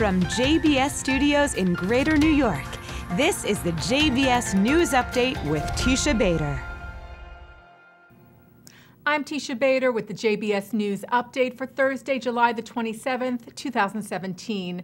From JBS Studios in Greater New York, this is the JBS News Update with Teisha Bader. I'm Teisha Bader with the JBS News Update for Thursday, July the 27th, 2017.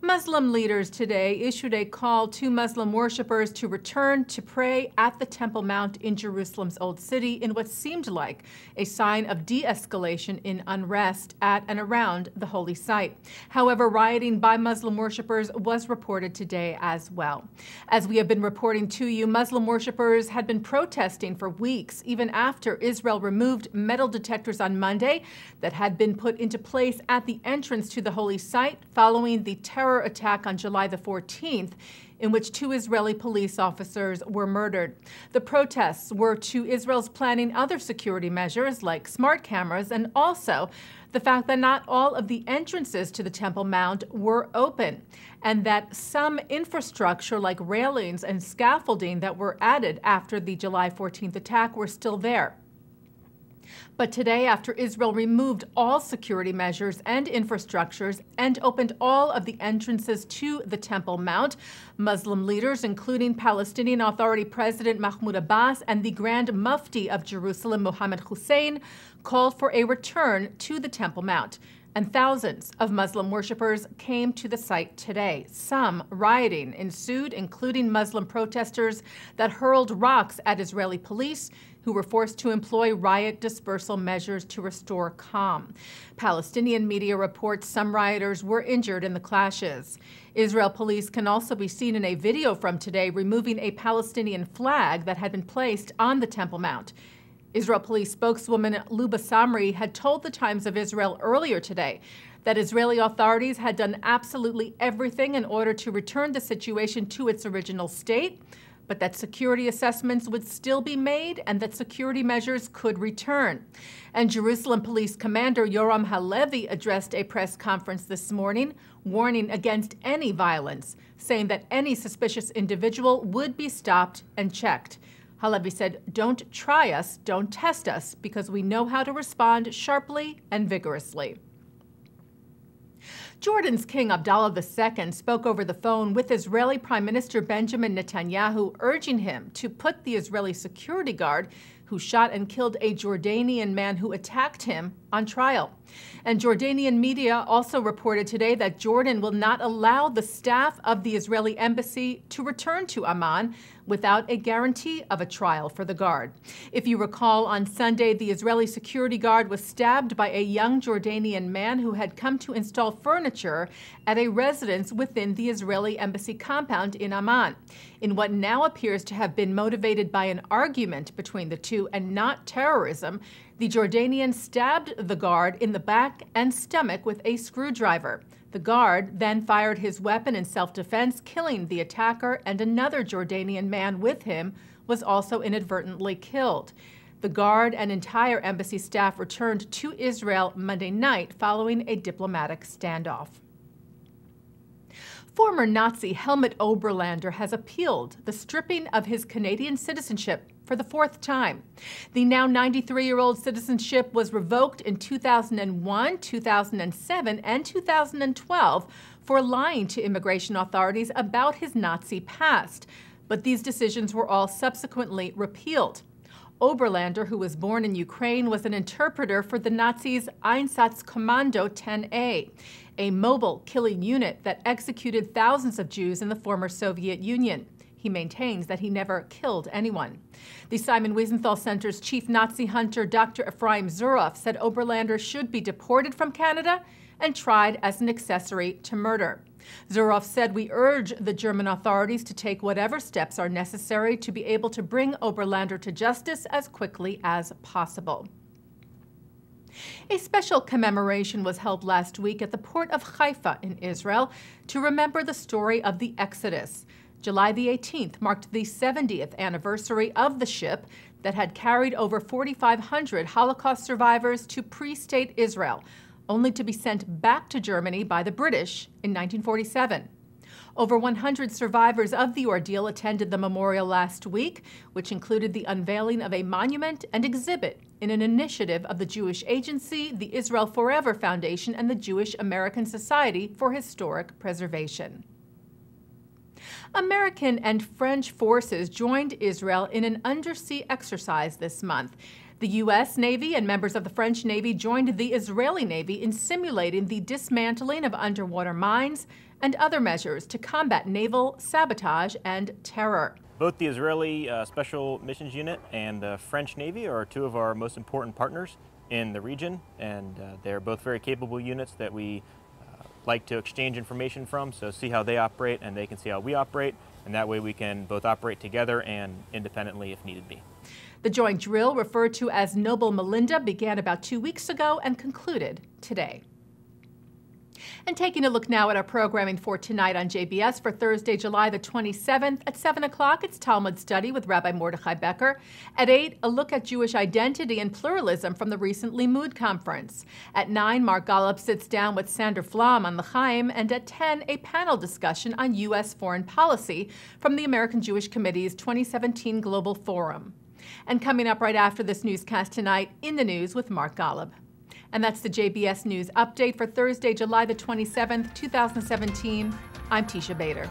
Muslim leaders today issued a call to Muslim worshippers to return to pray at the Temple Mount in Jerusalem's Old City in what seemed like a sign of de-escalation in unrest at and around the holy site. However, rioting by Muslim worshippers was reported today as well. As we have been reporting to you, Muslim worshippers had been protesting for weeks, even after Israel removed metal detectors on Monday that had been put into place at the entrance to the holy site following the terror attack on July the 14th, in which 2 Israeli police officers were murdered. The protests were to Israel's planning other security measures like smart cameras, and also the fact that not all of the entrances to the Temple Mount were open, and that some infrastructure like railings and scaffolding that were added after the July 14th attack were still there. But today, after Israel removed all security measures and infrastructures and opened all of the entrances to the Temple Mount, Muslim leaders, including Palestinian Authority President Mahmoud Abbas and the Grand Mufti of Jerusalem, Mohammed Hussein, called for a return to the Temple Mount. And thousands of Muslim worshippers came to the site today. Some rioting ensued, including Muslim protesters that hurled rocks at Israeli police, who were forced to employ riot dispersal measures to restore calm. Palestinian media reports some rioters were injured in the clashes. Israel police can also be seen in a video from today removing a Palestinian flag that had been placed on the Temple Mount. Israel police spokeswoman Luba Samri had told the Times of Israel earlier today that Israeli authorities had done absolutely everything in order to return the situation to its original state, but that security assessments would still be made and that security measures could return. And Jerusalem Police Commander Yoram Halevi addressed a press conference this morning, warning against any violence, saying that any suspicious individual would be stopped and checked. Halevi said, "Don't try us, don't test us, because we know how to respond sharply and vigorously." Jordan's King Abdullah II spoke over the phone with Israeli Prime Minister Benjamin Netanyahu, urging him to put the Israeli security guard who shot and killed a Jordanian man who attacked him on trial. And Jordanian media also reported today that Jordan will not allow the staff of the Israeli embassy to return to Amman without a guarantee of a trial for the guard. If you recall, on Sunday, the Israeli security guard was stabbed by a young Jordanian man who had come to install furniture at a residence within the Israeli embassy compound in Amman. In what now appears to have been motivated by an argument between the two and not terrorism, the Jordanian stabbed the guard in the back and stomach with a screwdriver. The guard then fired his weapon in self-defense, killing the attacker, and another Jordanian man with him was also inadvertently killed. The guard and entire embassy staff returned to Israel Monday night following a diplomatic standoff. Former Nazi Helmut Oberlander has appealed the stripping of his Canadian citizenship for the 4th time. The now 93-year-old citizenship was revoked in 2001, 2007, and 2012 for lying to immigration authorities about his Nazi past, but these decisions were all subsequently repealed. Oberlander, who was born in Ukraine, was an interpreter for the Nazis' Einsatzkommando 10A, a mobile killing unit that executed thousands of Jews in the former Soviet Union. He maintains that he never killed anyone. The Simon Wiesenthal Center's chief Nazi hunter, Dr. Ephraim Zuroff, said Oberlander should be deported from Canada and tried as an accessory to murder. Zuroff said, "We urge the German authorities to take whatever steps are necessary to be able to bring Oberlander to justice as quickly as possible." A special commemoration was held last week at the port of Haifa in Israel to remember the story of the Exodus. July the 18th marked the 70th anniversary of the ship that had carried over 4,500 Holocaust survivors to pre-state Israel, only to be sent back to Germany by the British in 1947. Over 100 survivors of the ordeal attended the memorial last week, which included the unveiling of a monument and exhibit in an initiative of the Jewish Agency, the Israel Forever Foundation, and the Jewish American Society for Historic Preservation. American and French forces joined Israel in an undersea exercise this month. The U.S. Navy and members of the French Navy joined the Israeli Navy in simulating the dismantling of underwater mines and other measures to combat naval sabotage and terror. Both the Israeli Special Missions Unit and the French Navy are two of our most important partners in the region, and they're both very capable units that we like to exchange information from, so see how they operate and they can see how we operate, and that way we can both operate together and independently if needed be. The joint drill, referred to as Noble Melinda, began about 2 weeks ago and concluded today. And taking a look now at our programming for tonight on JBS for Thursday, July the 27th. At 7 o'clock, it's Talmud Study with Rabbi Mordechai Becher. At 8, a look at Jewish identity and pluralism from the recent Limud conference. At 9, Mark Golub sits down with Sander Flom on the Chaim. And at 10, a panel discussion on U.S. foreign policy from the American Jewish Committee's 2017 Global Forum. And coming up right after this newscast tonight, In the News with Mark Golub. And that's the JBS News Update for Thursday, July the 27th, 2017. I'm Teisha Bader.